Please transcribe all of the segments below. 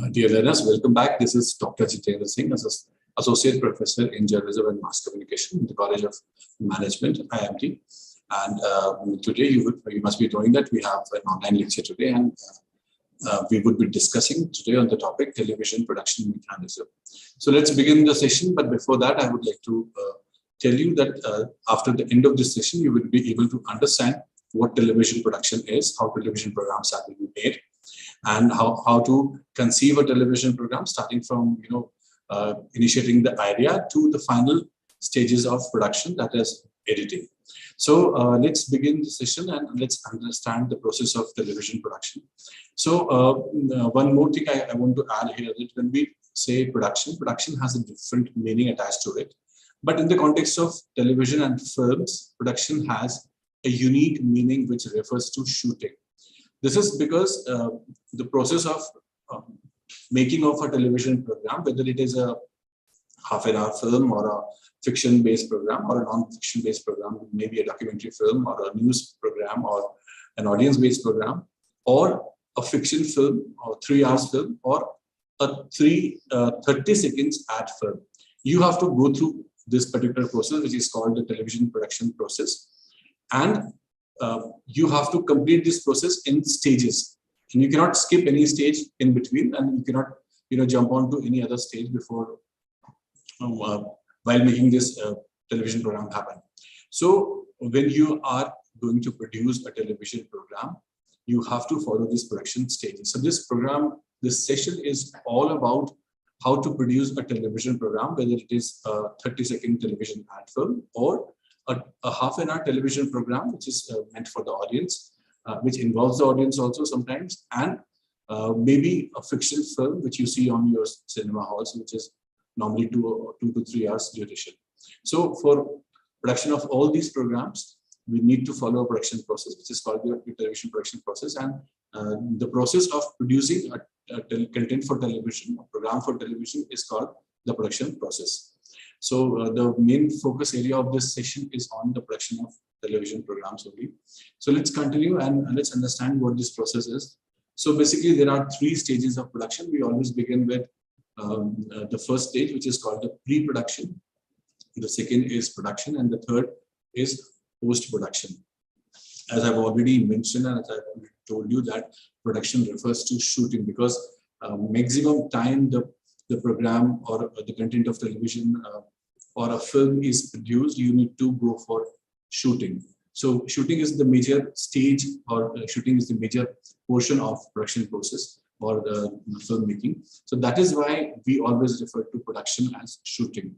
Dear learners, welcome back. This is Dr. Jitendra Singh, Associate Professor in Journalism and Mass Communication in the College of Management, IIMT. And today you must be knowing that we have an online lecture today, and we would be discussing today on the topic television production mechanism. So let's begin the session. But before that, I would like to tell you that after the end of this session, you will be able to understand what television production is, how television programs are being made, and how to conceive a television program, starting from initiating the idea to the final stages of production, that is editing. So let's begin the session and let's understand the process of television production. So one more thing I want to add here, that when we say production has a different meaning attached to it. But in the context of television and films, production has a unique meaning which refers to shooting. This is because the process of making of a television program, whether it is a half-an-hour film or a fiction-based program or a non-fiction based program, maybe a documentary film or a news program or an audience-based program, or a fiction film or 3 hours film or a 30 seconds ad film. You have to go through this particular process, which is called the television production process. And you have to complete this process in stages. And you cannot skip any stage in between, and you cannot jump on to any other stage before while making this television program happen. So when you are going to produce a television program, you have to follow this production stages. So this session is all about how to produce a television program, whether it is a 30-second television ad film or a half-an-hour television program, which is meant for the audience, which involves the audience also sometimes, and maybe a fiction film, which you see on your cinema halls, which is normally 2 to 3 hours duration. So for production of all these programs, we need to follow a production process, which is called the television production process. And the process of producing a content for television, a program for television, is called the production process. So the main focus area of this session is on the production of television programs only. So let's continue and let's understand what this process is. So basically, there are 3 stages of production. We always begin with the first stage, which is called the pre-production. The second is production, and the third is post-production. As I've already mentioned, and as I've told you, that production refers to shooting, because maximum time the program or the content of television or a film is produced, you need to go for shooting. So shooting is the major stage, or shooting is the major portion of production process or the filmmaking. So that is why we always refer to production as shooting.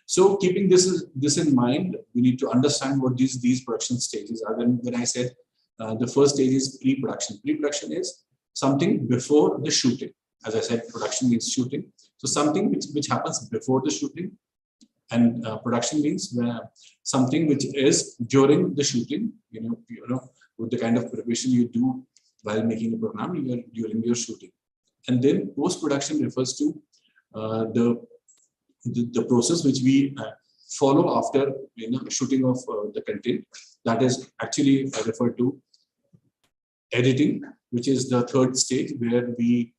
So keeping this in mind, we need to understand what these production stages are. When I said the first stage is pre-production. Pre-production is something before the shooting. As I said, production means shooting. So something which happens before the shooting, and production means something which is during the shooting. With the kind of preparation you do while making a program during your shooting. And then post-production refers to the process which we follow after shooting of the content. That is actually referred to editing, which is the third stage, where we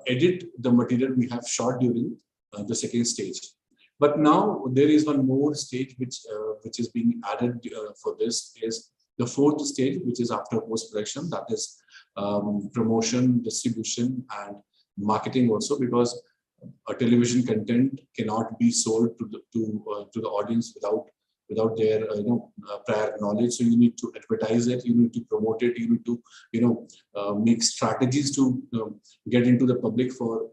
edit the material we have shot during the second stage. But now there is one more stage which is being added for this, is the fourth stage, which is after post-production. That is promotion, distribution, and marketing also, because a television content cannot be sold to the audience without their prior knowledge. So you need to advertise it, you need to promote it, you need to make strategies to get into the public for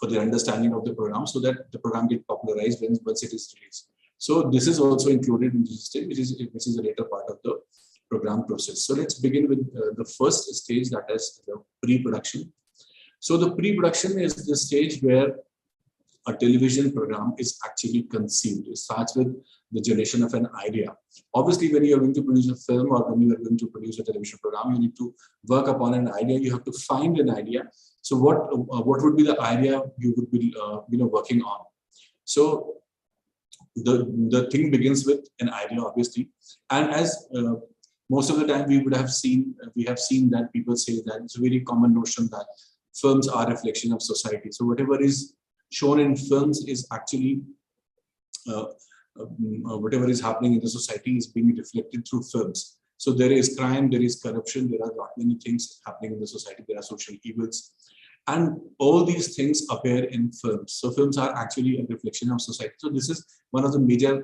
their understanding of the program, so that the program gets popularized once it is released. So this is also included in this stage, which is a later part of the program process. So let's begin with the first stage, that is the pre-production. So the pre-production is the stage where a television program is actually conceived. It starts with the generation of an idea. Obviously, when you are going to produce a film or when you are going to produce a television program, you need to work upon an idea. You have to find an idea. So what would be the idea you would be working on? So the thing begins with an idea, obviously, and as most of the time we have seen that people say that it's a very common notion that films are a reflection of society. So whatever is shown in films is actually whatever is happening in the society is being reflected through films. So there is crime, there is corruption, there are not many things happening in the society, there are social evils, and all these things appear in films. So films are actually a reflection of society. So this is one of the major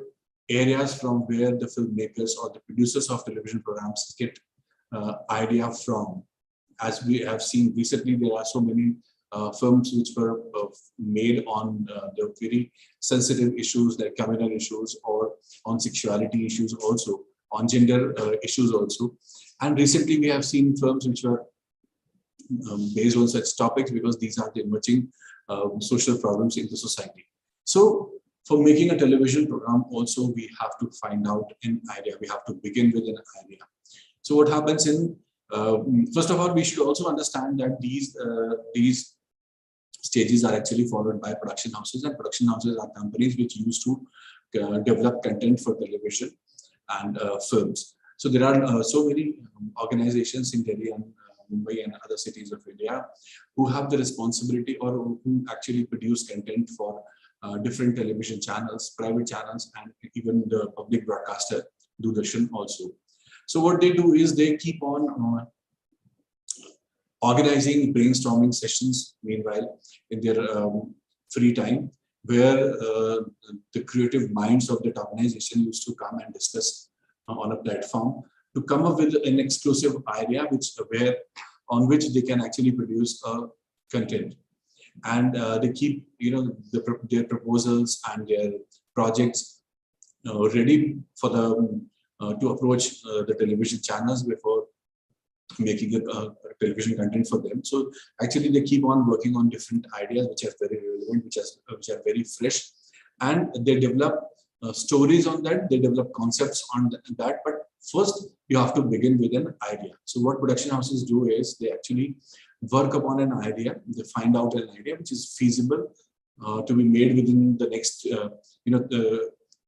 areas from where the filmmakers or the producers of television programs get idea from. As we have seen recently, there are so many films which were made on the very sensitive issues like communal issues, or on sexuality issues, also on gender issues also. And recently we have seen films which were based on such topics, because these are the emerging social problems in the society. So for making a television program also, we have to find out an idea. We have to begin with an idea. So what happens in, first of all, we should also understand that these stages are actually followed by production houses, and production houses are companies which used to develop content for television and films. So there are so many organizations in Delhi and Mumbai and other cities of India who have the responsibility, or who actually produce content for different television channels, private channels, and even the public broadcaster, Doordarshan also. So what they do is they keep on organizing brainstorming sessions, meanwhile, in their free time, where the creative minds of that organization used to come and discuss on a platform to come up with an exclusive idea on which they can actually produce content. And they keep, their proposals and their projects ready for the to approach the television channels before making a television content for them. So actually they keep on working on different ideas which are very relevant, which are very fresh, and they develop stories on that, they develop concepts on that. But first you have to begin with an idea. So what production houses do is they actually work upon an idea, they find out an idea which is feasible to be made within the next,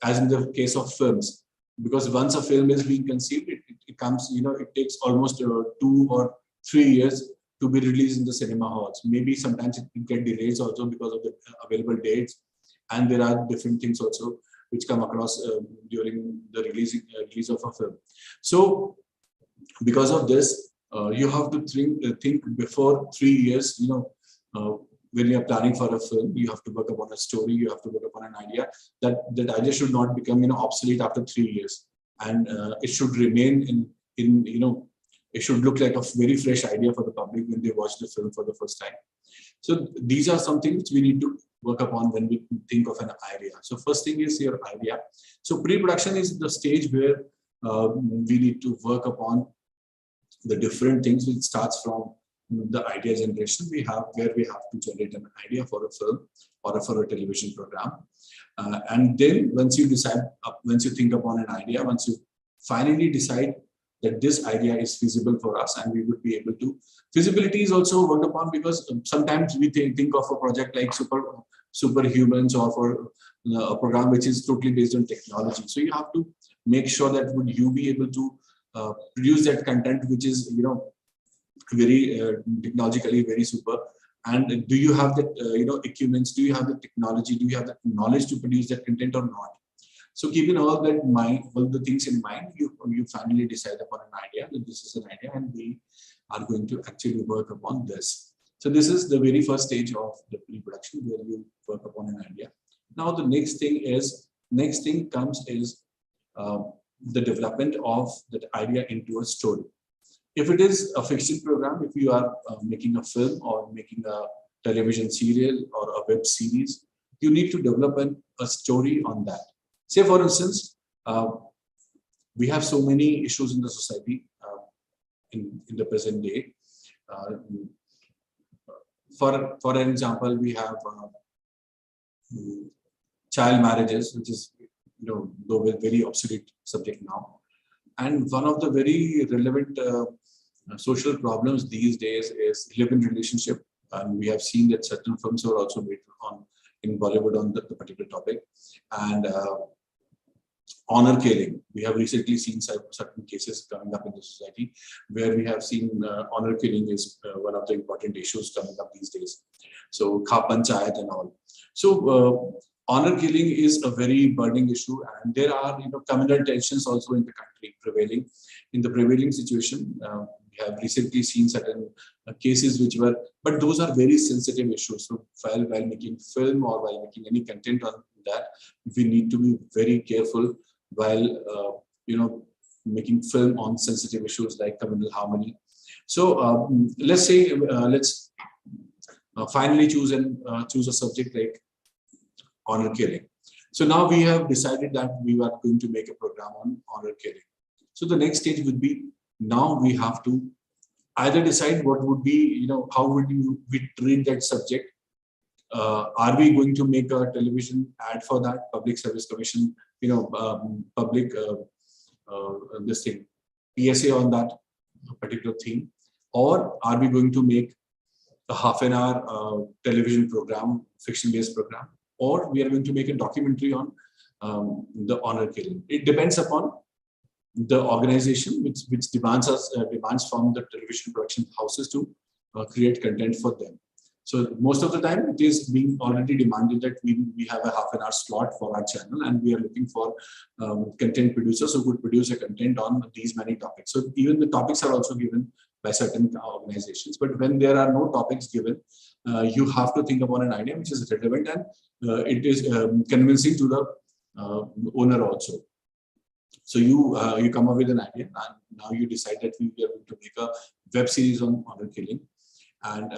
as in the case of films. Because once a film is being conceived, it comes, it takes almost 2 or 3 years to be released in the cinema halls. Maybe sometimes it get delays also because of the available dates, and there are different things also which come across during the release of a film. So because of this, you have to think before 3 years. When you are planning for a film, you have to work upon a story, you have to work upon an idea. That idea should not become obsolete after 3 years, and it should remain it should look like a very fresh idea for the public when they watch the film for the first time. So these are some things we need to work upon when we think of an idea. So first thing is your idea. So pre-production is the stage where we need to work upon the different things, which starts from the idea generation where we have to generate an idea for a film or for a television program. And then once you think upon an idea, once you finally decide that this idea is feasible for us and we would be able to, feasibility is also worked upon, because sometimes we think of a project like Superhumans, or for a program which is totally based on technology. So you have to make sure that would you be able to produce that content which is very technologically very super, and do you have that equipments, do you have the technology, do you have the knowledge to produce that content or not? So keeping all that in mind, all the things in mind, you finally decide upon an idea that this is an idea and we are going to actually work upon this. So this is the very first stage of the pre-production, where you work upon an idea. Now the next thing comes is the development of that idea into a story. If it is a fiction program, if you are making a film or making a television serial or a web series, you need to develop a story on that. Say for instance, we have so many issues in the society in the present day. For an example, we have child marriages, which is though a very obsolete subject now. And one of the very relevant social problems these days is live-in relationship. And we have seen that certain films are also made in Bollywood on the particular topic. And honor killing. We have recently seen certain cases coming up in the society where we have seen honor killing is one of the important issues coming up these days. So Kha Panchayat and all. So honor killing is a very burning issue, and there are communal tensions also in the country prevailing. In the prevailing situation, we have recently seen certain cases which were, but those are very sensitive issues. So while making film or while making any content on that, we need to be very careful while making film on sensitive issues like communal harmony. So let's say let's finally choose a subject like honor killing. So now we have decided that we are going to make a program on honor killing. So the next stage would be, now we have to either decide what would be, how would we treat that subject. Are we going to make a television ad for that, public service commission, public this thing, PSA on that particular theme, or are we going to make a half an hour television program, fiction-based program, or we are going to make a documentary on the honor killing. It depends upon the organization which demands from the television production houses to create content for them. So most of the time it is being already demanded that we have a half an hour slot for our channel, and we are looking for content producers who could produce a content on these many topics. So even the topics are also given by certain organizations. But when there are no topics given, you have to think about an idea which is relevant and it is convincing to the owner also. So you come up with an idea, and now you decide that we are going to make a web series on honor killing. And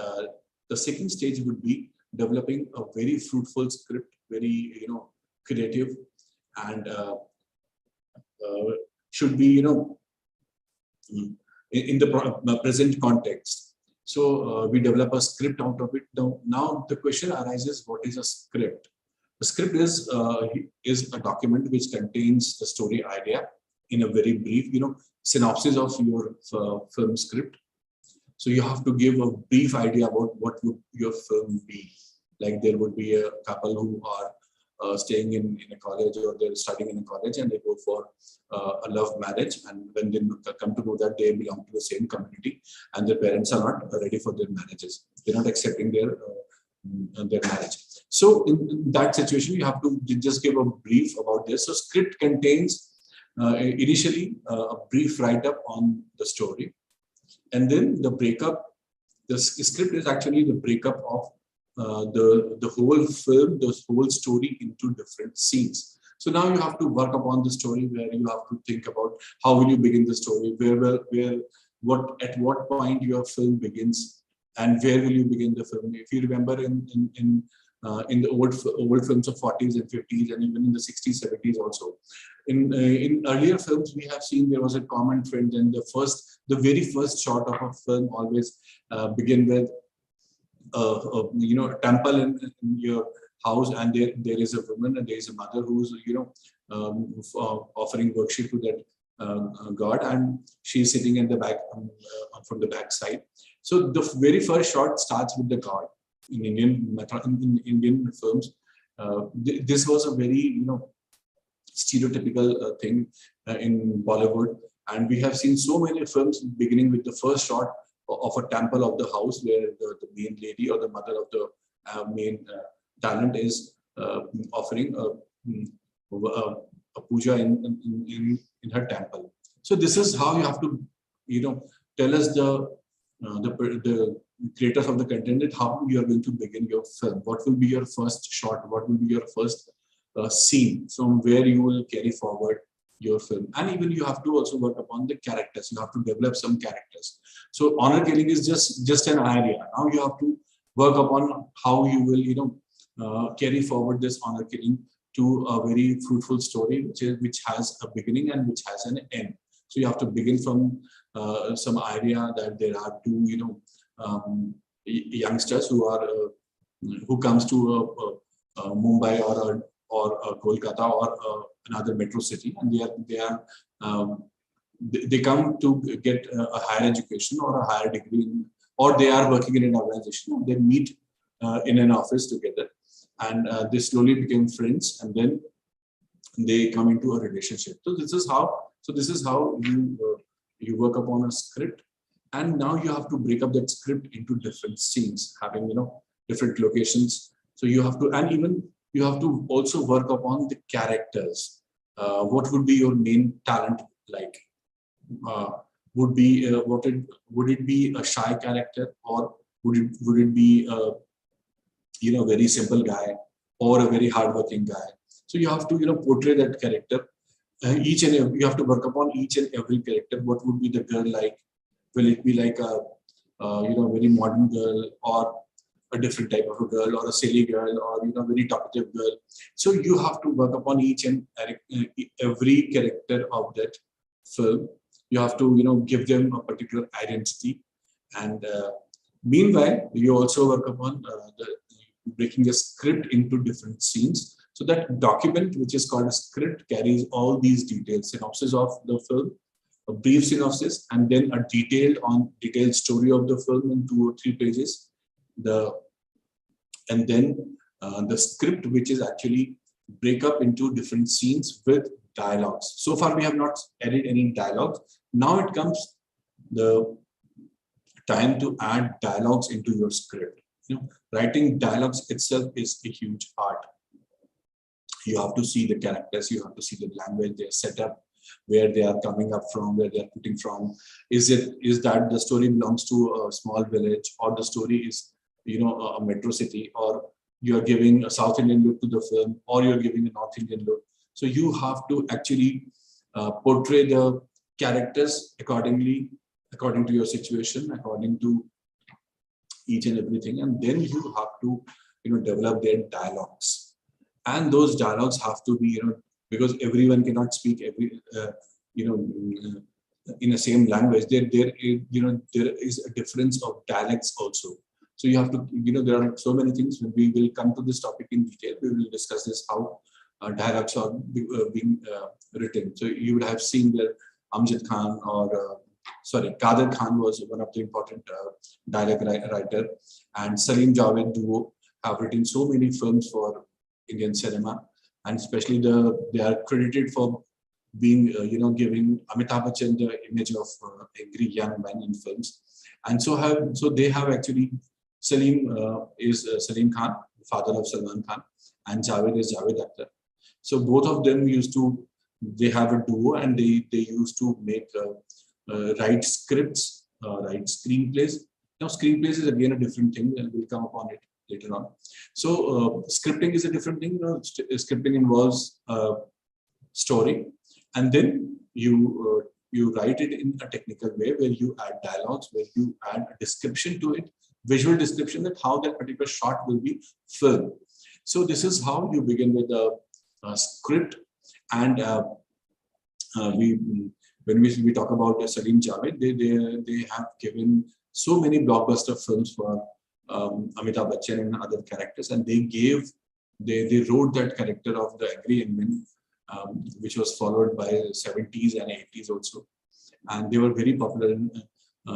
the second stage would be developing a very fruitful script, very creative, and should be in the present context. So we develop a script out of it. Now the question arises: what is a script? A script is a document which contains the story idea in a very brief, synopsis of your film script. So you have to give a brief idea about what would your film be. Like there would be a couple who are staying in a college, or they're studying in a college, and they go for a love marriage. And when they come to know that they belong to the same community, and their parents are not ready for their marriages, they're not accepting their marriage. So in that situation, you have to just give a brief about this. So script contains initially a brief write-up on the story, and then the breakup. The script is actually the breakup of the whole film, the whole story into different scenes. So now you have to work upon the story, where you have to think about how will you begin the story, at what point your film begins, and where will you begin the film. If you remember in the old films of 40s and 50s, and even in the 60s, 70s also, in earlier films we have seen there was a common trend, and the very first shot of a film always begin with a temple in your house, and there is a woman and there is a mother who's offering worship to that god, and she's sitting in the back from the back side. So the very first shot starts with the god. In Indian films, this was a very stereotypical thing in Bollywood, and we have seen so many films beginning with the first shot of a temple of the house, where the main lady or the mother of the main talent is offering a puja in her temple. So this is how you have to tell us the creators of the content, that how you are going to begin your film. What will be your first shot? What will be your first scene from where you will carry forward your film? And even you have to also work upon the characters. You have to develop some characters. So honor killing is just an idea. Now you have to work upon how you will carry forward this honor killing to a very fruitful story, which has a beginning and which has an end. So you have to begin from some idea that there are two youngsters who comes to Mumbai or Kolkata or another metro city, and they come to get a higher education or a higher degree, or they are working in an organization, and they meet in an office together, and they slowly became friends, and then they come into a relationship. So this is how you work upon a script, and now you have to break up that script into different scenes, having different locations. So you have to, and even you have to also work upon the characters. What would be your main talent like? Would be would it be a shy character, or would it be a very simple guy, or a very hardworking guy? So you have to portray that character. You have to work upon each and every character. What would be the girl like? Will it be like a very modern girl, or a different type of a girl, or a silly girl, or very talkative girl? So you have to work upon each and every character of that film. You have to give them a particular identity, and meanwhile you also work upon the breaking a script into different scenes. So that document, which is called a script, carries all these details: synopsis of the film, a brief synopsis, and then a detailed story of the film in 2 or 3 pages. And then the script, which is actually break up into different scenes with dialogues. So far we have not added any dialogues. Now it comes the time to add dialogues into your script. Writing dialogues itself is a huge art. You have to see the characters, you have to see the language, their setup, where they are coming up from, where they are putting from. Is that the story belongs to a small village, or the story is a metro city, or you are giving a South Indian look to the film, or you're giving a North Indian look? So you have to actually portray the characters accordingly, according to your situation, according to each and everything, and then you have to develop their dialogues. And those dialogues have to be because everyone cannot speak every in the same language. There is a difference of dialects also. So you have to, there are so many things. When we will come to this topic in detail, we will discuss this, how dialogues are being written. So you would have seen that Amjad Khan, or Kader Khan was one of the important dialogue writer, and Salim Javed duo have written so many films for Indian cinema, and especially they are credited for being giving Amitabh Bachchan the image of angry young man in films. And so they have actually, Salim is Salim Khan, father of Salman Khan, and Javed is Javed Akhtar. So both of them they have a duo, and they used to make write scripts, write screenplays. Now screenplays is again a different thing, and we'll come upon it later on. So scripting is a different thing. Scripting involves story, and then you write it in a technical way, where you add dialogues, where you add a description to it, visual description, that how that particular shot will be filmed. So this is how you begin with a script. And when we talk about Salim Javed, they have given so many blockbuster films for Amitabh Bachchan and other characters, and they wrote that character of the angry young man, which was followed by 70s and 80s also, and they were very popular in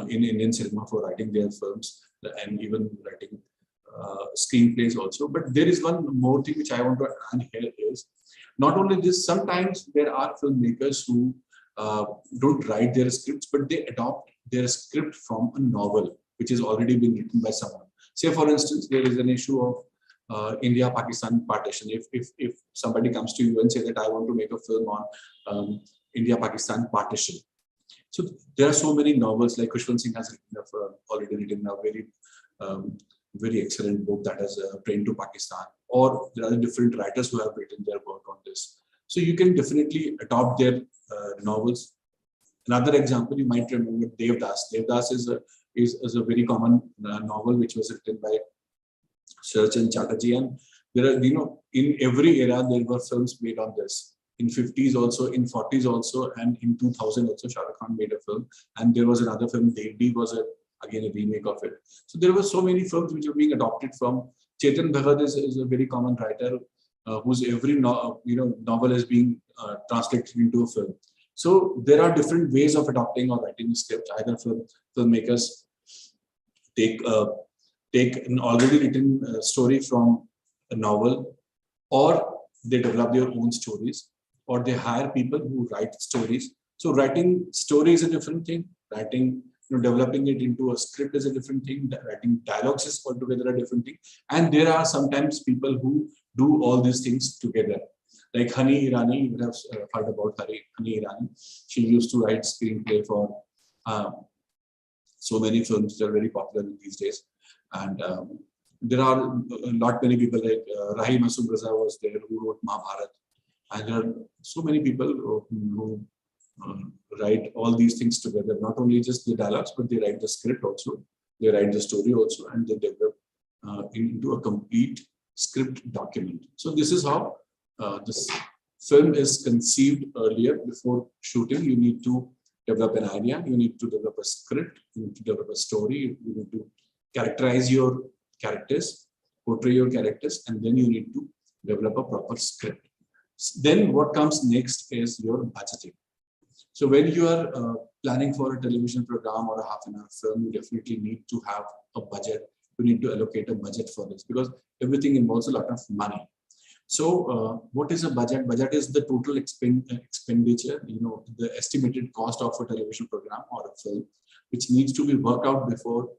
Indian cinema for writing their films and even writing screenplays also. But there is one more thing which I want to add here is, not only this, sometimes there are filmmakers who don't write their scripts, but they adopt their script from a novel which has already been written by someone. Say, for instance, there is an issue of India-Pakistan partition. If somebody comes to you and say that I want to make a film on India-Pakistan partition. So there are so many novels, like Khushwant Singh has already written a very excellent book, that is Train to Pakistan, or there are different writers who have written their work on this. So you can definitely adopt their novels. Another example, you might remember Devdas. Devdas is a very common novel which was written by Sharchan Chatterjee, and there are, in every era there were films made on this. In 50s also, in 40s also, and in 2000 also, Shah Rukh Khan made a film, and there was another film, Devdi was again a remake of it. So there were so many films which are being adopted from. Chetan Bhagat is a very common writer whose every novel is being translated into a film. So there are different ways of adopting or writing a script. Either filmmakers take an already written story from a novel, or they develop their own stories. or they hire people who write stories. So writing story is a different thing. Writing, developing it into a script is a different thing. Writing dialogues is altogether a different thing. And there are sometimes people who do all these things together. Like Honey Irani, you would have heard about Honey Irani. She used to write screenplay for so many films that are very popular these days. And there are not many people like Rahi Masood Raza was there who wrote Mahabharat. And there are so many people who write all these things together, not only just the dialogues, but they write the script also, they write the story also, and they develop into a complete script document. So this is how this film is conceived earlier. Before shooting, you need to develop an idea, you need to develop a script, you need to develop a story, you need to characterize your characters, portray your characters, and then you need to develop a proper script. Then what comes next is your budgeting. So when you are planning for a television program or a half-an-hour film, you definitely need to have a budget. You need to allocate a budget for this because everything involves a lot of money. So what is a budget? Budget is the total expenditure, the estimated cost of a television program or a film, which needs to be worked out before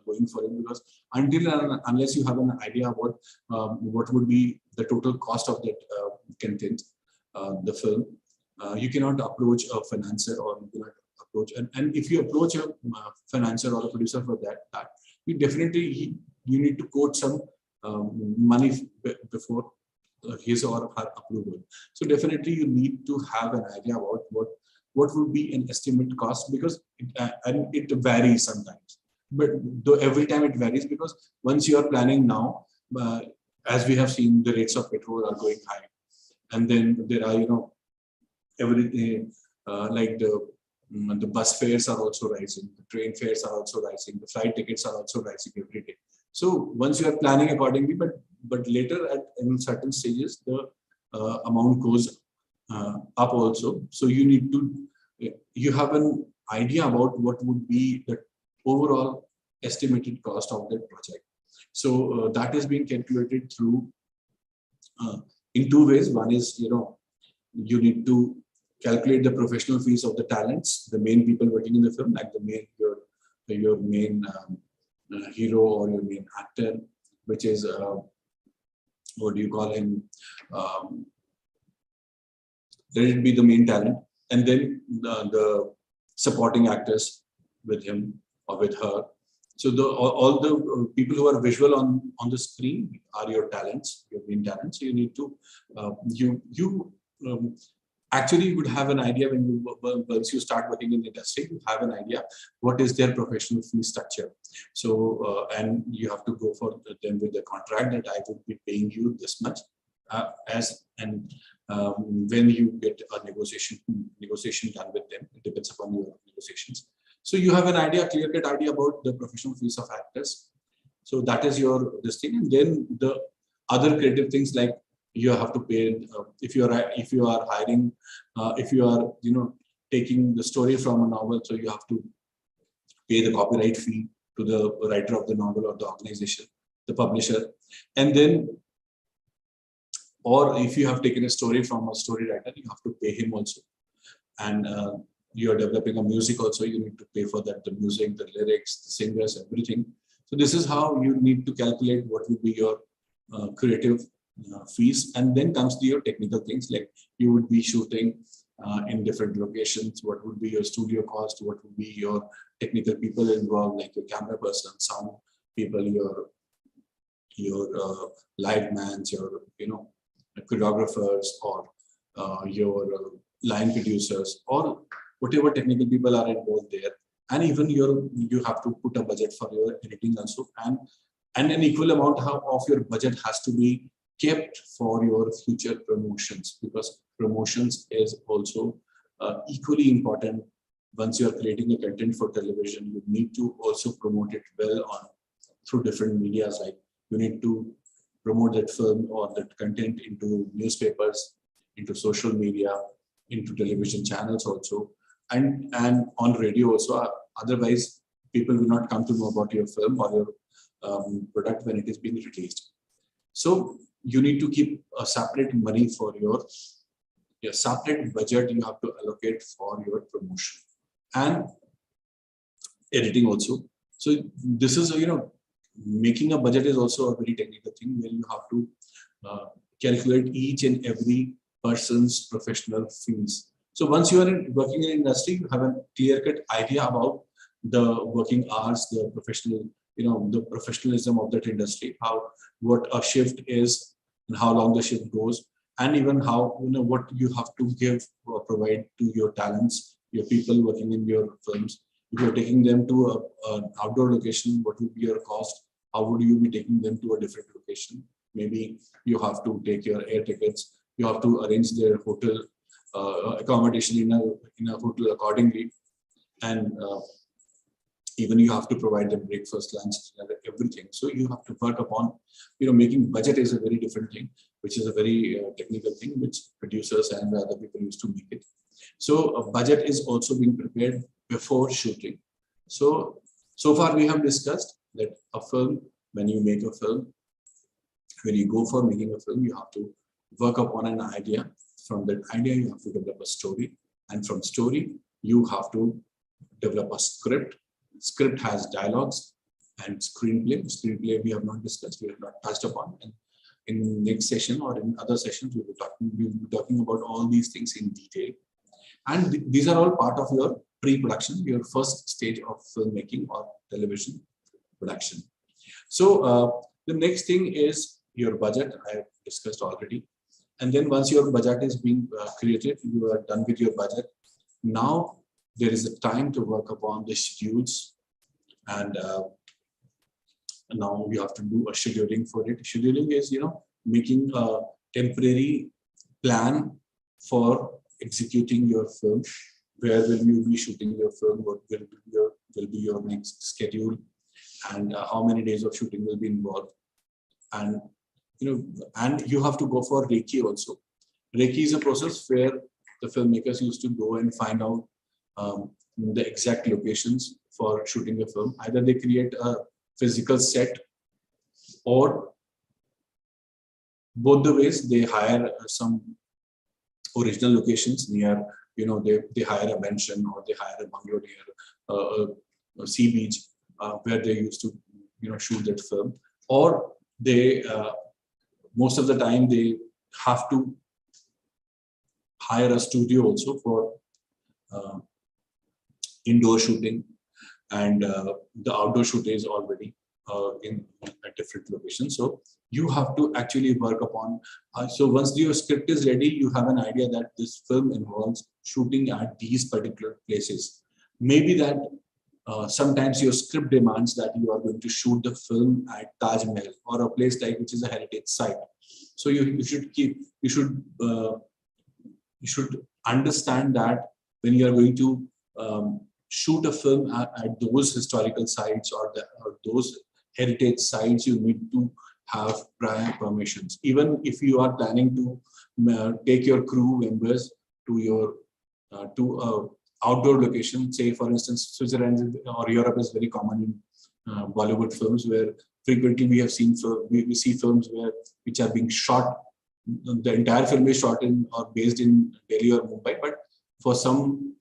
going for it. Because until and unless you have an idea about what would be the total cost of that content, the film, you cannot approach a financier, or you cannot approach. And if you approach a financier or a producer for that, you definitely need to quote some money before his or her approval. So definitely you need to have an idea about what would be an estimate cost, because it varies sometimes. But though every time it varies, because once you are planning now, as we have seen, the rates of petrol are going high, and then there are everything like the bus fares are also rising, the train fares are also rising, the flight tickets are also rising every day. So once you are planning accordingly, but later in certain stages, the amount goes up also. So you have an idea about what would be the overall estimated cost of that project. So that is being calculated through in two ways. One is, you need to calculate the professional fees of the talents, the main people working in the film, like your main hero or your main actor, which is what do you call him? Let it be the main talent, and then the supporting actors with him or with her. So all the people who are visual on the screen are your talents, your main talents. So you need to actually you would have an idea once you start working in the industry, you have an idea what is their professional fee structure. So and you have to go for them with the contract that I would be paying you this much when you get a negotiation done with them, it depends upon your negotiations. So you have an idea, clear-cut idea about the professional fees of actors. So that is this thing, and then the other creative things like you have to pay if you are hiring, if you are taking the story from a novel, so you have to pay the copyright fee to the writer of the novel or the organization, the publisher, and then, or if you have taken a story from a story writer, you have to pay him also, and you are developing a music also, you need to pay for that, the music, the lyrics, the singers, everything. So this is how you need to calculate what will be your creative fees, and then comes to your technical things, like you would be shooting in different locations, what would be your studio cost, what would be your technical people involved, like your camera person, sound people, your live mans, your choreographers, or your line producers, or whatever technical people are involved there. And even you have to put a budget for your editing also, and an equal amount of your budget has to be kept for your future promotions, because promotions is also equally important. Once you are creating a content for television, you need to also promote it well through different medias. Like you need to promote that film or that content into newspapers, into social media, into television channels also, and on radio also. Otherwise, people will not come to know about your film or your product when it is being released. So you need to keep a separate money for your your separate budget you have to allocate for your promotion and editing also. So this is, making a budget is also a very technical thing where you have to calculate each and every person's professional fees. So once you are working in industry, you have a clear-cut idea about the working hours, the professional, the professionalism of that industry, what a shift is and how long the shift goes, and even how, what you have to give or provide to your talents, your people working in your films. If you're taking them to an outdoor location, what would be your cost? How would you be taking them to a different location? Maybe you have to take your air tickets. You have to arrange their hotel accommodation in a hotel accordingly, and even you have to provide them breakfast, lunch, everything. So you have to work upon, making budget is a very different thing, which is a very technical thing, which producers and other people used to make it. So a budget is also being prepared before shooting. So far we have discussed that a film, when you make a film, when you go for making a film, you have to work upon an idea. From that idea, you have to develop a story. And from story, you have to develop a script. Script has dialogues and screenplay. Screenplay we have not discussed, we have not touched upon. And in next session or in other sessions, we will be talking about all these things in detail. And these are all part of your pre-production, your first stage of filmmaking or television production. So the next thing is your budget. I have discussed already. And then once your budget is being created, you are done with your budget. Now there is a time to work upon the schedules, and now you have to do a scheduling for it. Scheduling is, making a temporary plan for executing your film. Where will you be shooting your film? What will be your next schedule, and how many days of shooting will be involved? And and you have to go for Reiki also. Reiki is a process where the filmmakers used to go and find out the exact locations for shooting a film. Either they create a physical set, or both the ways, they hire some original locations near, they hire a mansion, or they hire a bungalow near a sea beach where they used to, shoot that film. Or they, most of the time, they have to hire a studio also for indoor shooting, and the outdoor shoot is already in a different location. So you have to actually work upon. So once your script is ready, you have an idea that this film involves shooting at these particular places. Maybe that sometimes your script demands that you are going to shoot the film at Taj Mahal or a place like which is a heritage site. So you should understand that when you are going to shoot a film at those historical sites or those heritage sites, you need to have prior permissions. Even if you are planning to take your crew members to your outdoor location, say for instance Switzerland or Europe is very common in Bollywood films, where frequently we have seen we see films which are being shot. The entire film is shot in or based in Delhi or Mumbai, but for some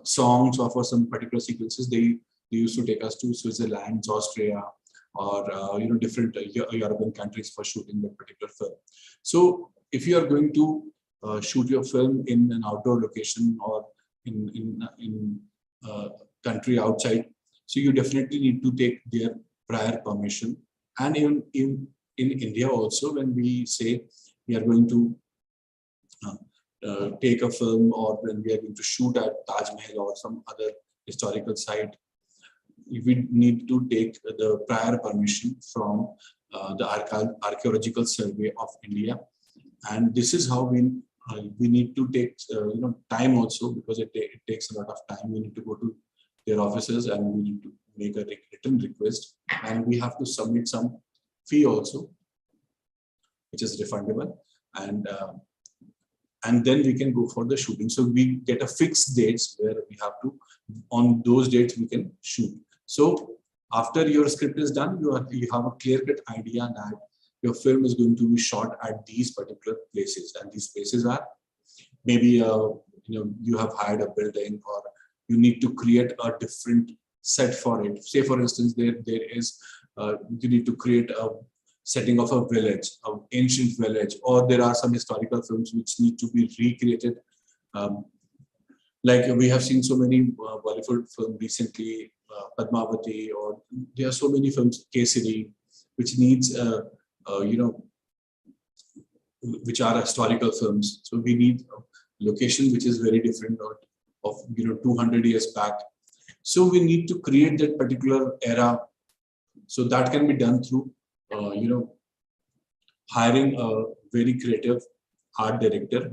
songs or for some particular sequences, they used to take us to Switzerland, Austria, or different European countries for shooting that particular film. So if you are going to shoot your film in an outdoor location or in country outside, so you definitely need to take their prior permission. And even in India also, when we say we are going to take a film, or when we are going to shoot at Taj Mahal or some other historical site, we need to take the prior permission from the Archaeological Survey of India. And this is how we need to take time also, because it takes a lot of time. We need to go to their offices and we need to make a written request, and we have to submit some fee also, which is refundable, and then we can go for the shooting. So we get a fixed dates where we have to, on those dates we can shoot. So after your script is done, you have a clear-cut idea that your film is going to be shot at these particular places, and these places are maybe you have hired a building, or you need to create a different set for it. Say for instance, there is you need to create a setting of a village, an ancient village, or there are some historical films which need to be recreated. Like we have seen so many Bollywood films recently, Padmavati, or there are so many films, Kesari, which needs which are historical films. So we need a location which is very different of 200 years back. So we need to create that particular era. So that can be done through hiring a very creative art director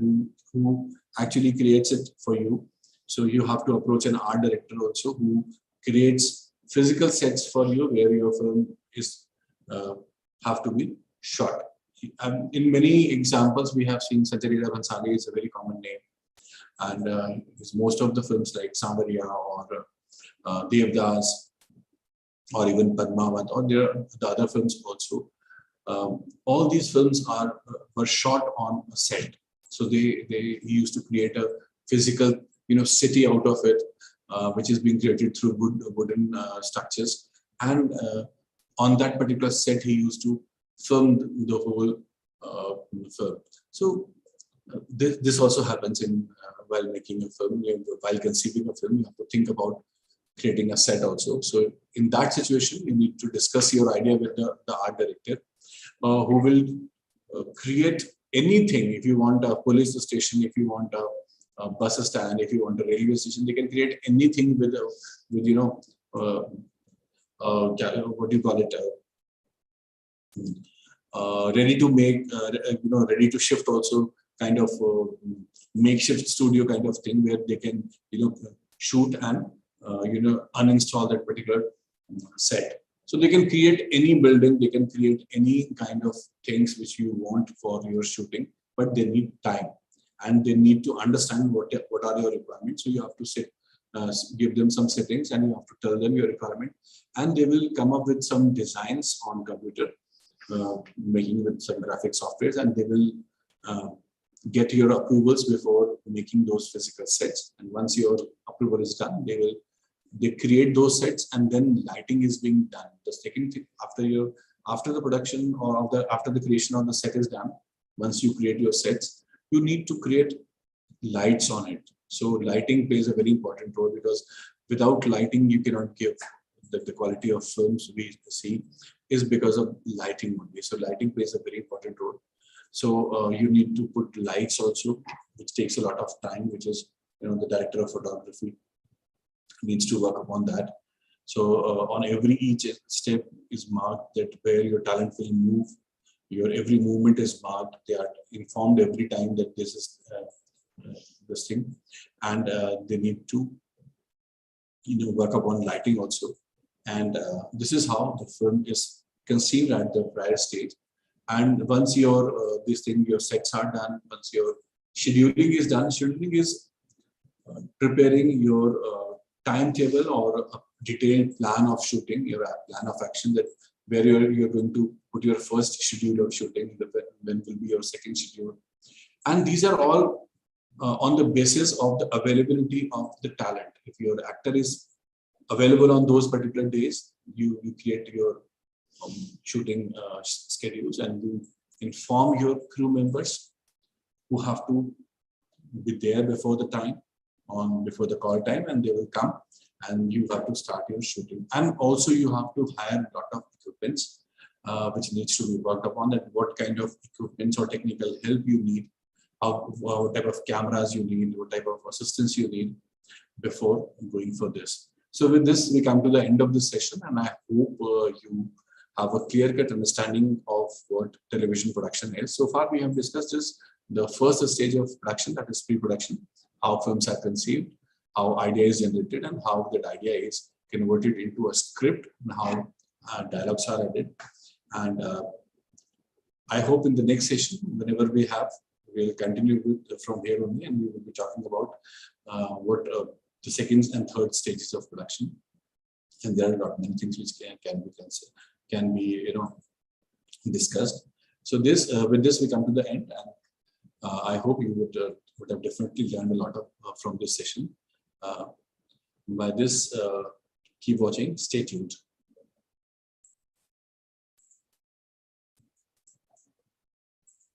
who actually creates it for you. So you have to approach an art director also who creates physical sets for you where your film is have to be shot. In many examples, we have seen Sanjay Bhansali is a very common name, and most of the films like Sambariya or Devdas or even Padmavat, or there are the other films also. All these films were shot on a set. So he used to create a physical city out of it, which is being created through wooden structures, and on that particular set he used to film the whole film. So this also happens in while making a film. While conceiving a film, you have to think about creating a set also. So in that situation, you need to discuss your idea with the art director, who will create anything. If you want a police station, if you want a bus stand, if you want a railway station, they can create anything with what do you call it? Ready to make, ready to shift also, kind of makeshift studio kind of thing where they can shoot and uninstall that particular set. So they can create any building, they can create any kind of things which you want for your shooting, but they need time and they need to understand what are your requirements. So you have to give them some settings and you have to tell them your requirement, and they will come up with some designs on computer, making with some graphic softwares, and they will get your approvals before making those physical sets. And once your approval is done, they create those sets, and then lighting is being done. The second thing, after the production or after the creation of the set is done, once you create your sets, you need to create lights on it. So lighting plays a very important role, because without lighting you cannot give the quality of films we see is because of lighting only. So lighting plays a very important role. So you need to put lights also, which takes a lot of time, which is the director of photography needs to work upon that. So on each step is marked that where your talent will move. Your every movement is marked. They are informed every time that this is this thing, and they need to work upon lighting also. And this is how the film is conceived at the prior stage. And once your your sets are done, once your scheduling is done, scheduling is preparing your timetable or a detailed plan of shooting, your plan of action, that where you're going to put your first schedule of shooting, when will be your second schedule. And these are all on the basis of the availability of the talent. If your actor is available on those particular days, you create your shooting schedules, and you inform your crew members who have to be there before the time, before the call time, and they will come, and you have to start your shooting. And also you have to hire a lot of equipments which needs to be worked upon, that what kind of equipments or technical help you need, what type of cameras you need, what type of assistance you need before going for this. So with this, we come to the end of this session, and I hope you have a clear-cut understanding of what television production is. So far, we have discussed the first stage of production, that is pre-production, how films are conceived, how idea is generated, and how that idea is converted into a script, and how dialogues are added. And I hope in the next session, whenever we'll continue from here only, and we will be talking about what the second and third stages of production. And there are a lot many things which can be discussed. So with this we come to the end, and I hope you would but I've definitely learned a lot from this session. By this, keep watching, stay tuned.